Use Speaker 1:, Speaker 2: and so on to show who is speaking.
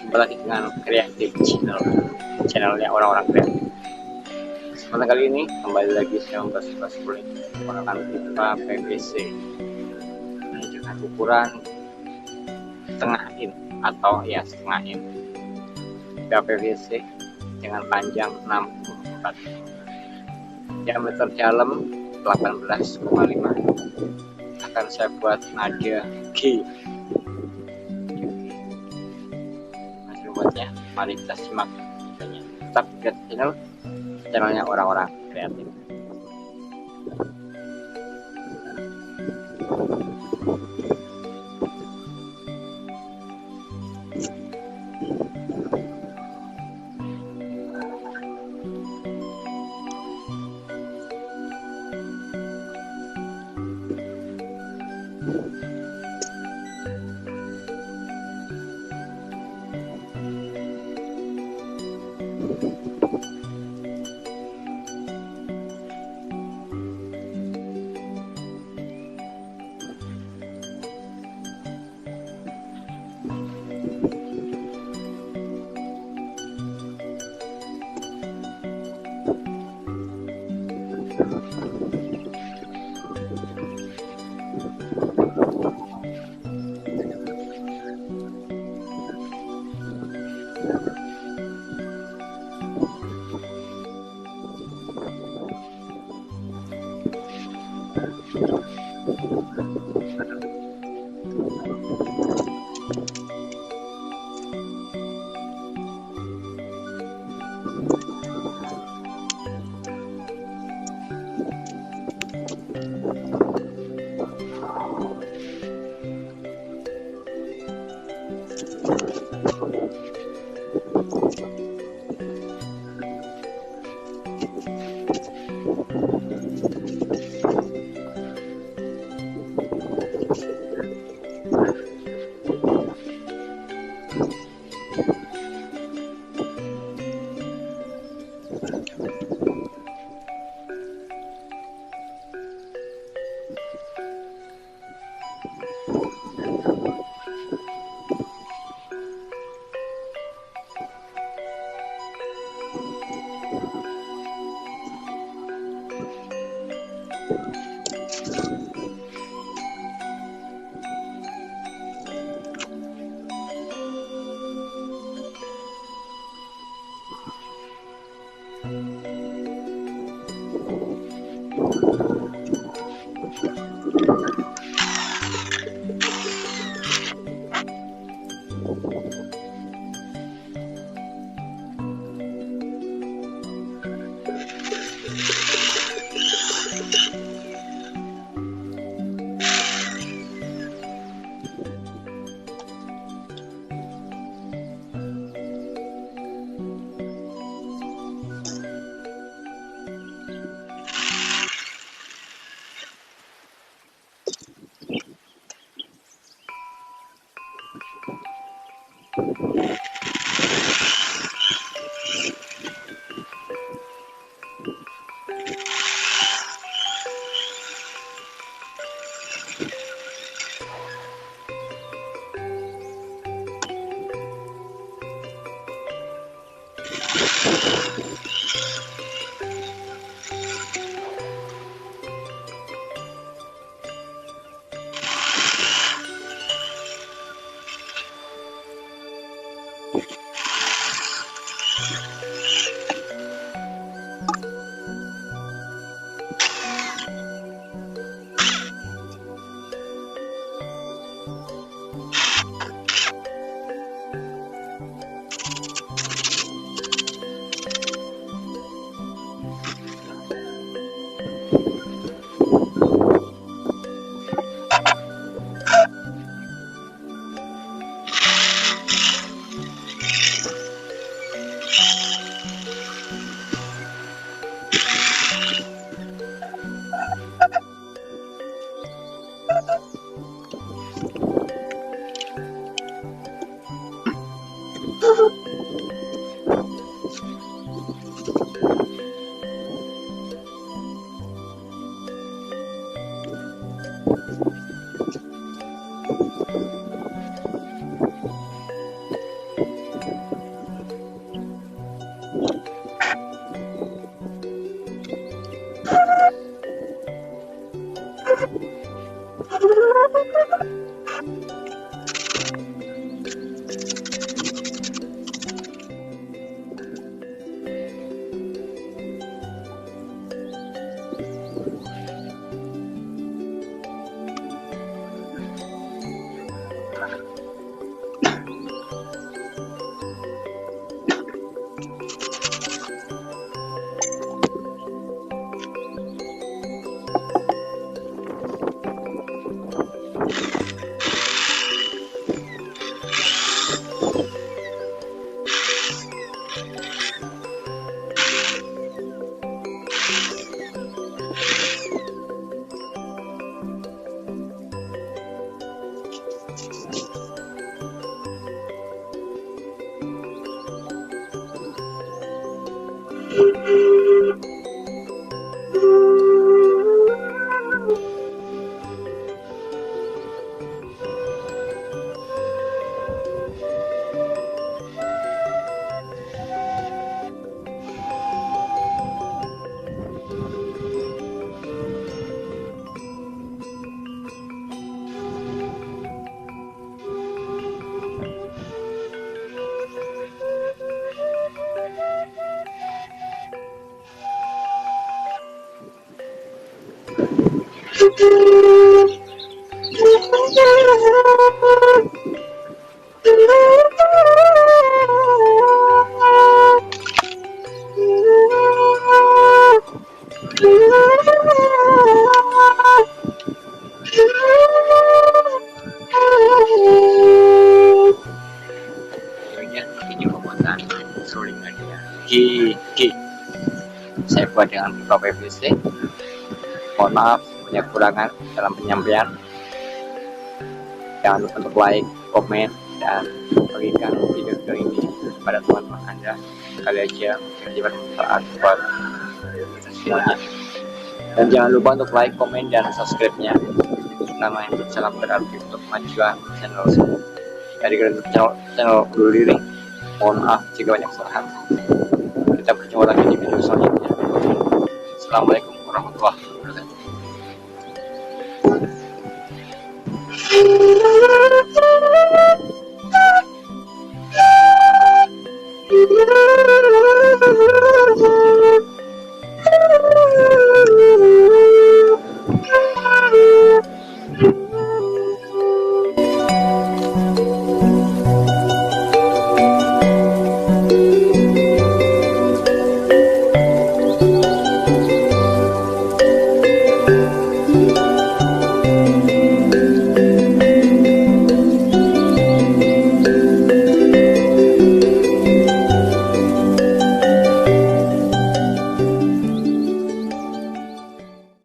Speaker 1: Jumpa lagi dengan kreatif channelnya orang-orang kreatif. Pada kali ini kembali lagi saya membahas kulit menggunakan pipa PVC ini dengan ukuran setengah in atau ya setengah in. Pipa PVC dengan panjang 64, diameter dalam 18,5. Akan saya buat nada G. Buatnya, mari kita simak videonya. Tetap lihat channelnya orang-orang kreatif. Demikian video pembuatan seruling media G. Saya buat dengan beberapa PVC. Mohon maaf punya kekurangan dalam penyampaian. Jangan lupa untuk like, komen, dan bagikan video ini kepada teman-teman Anda kali aja menjadi bermanfaat buat kita semuanya. Dan jangan lupa untuk like, komen, dan subscribe-nya karena itu sangat berarti untuk kemajuan channel dari channel Bulu Liring. Mohon maaf jika banyak kesalahan. Kita berjumpa lagi di video selanjutnya. Assalamualaikum warahmatullahi wabarakatuh.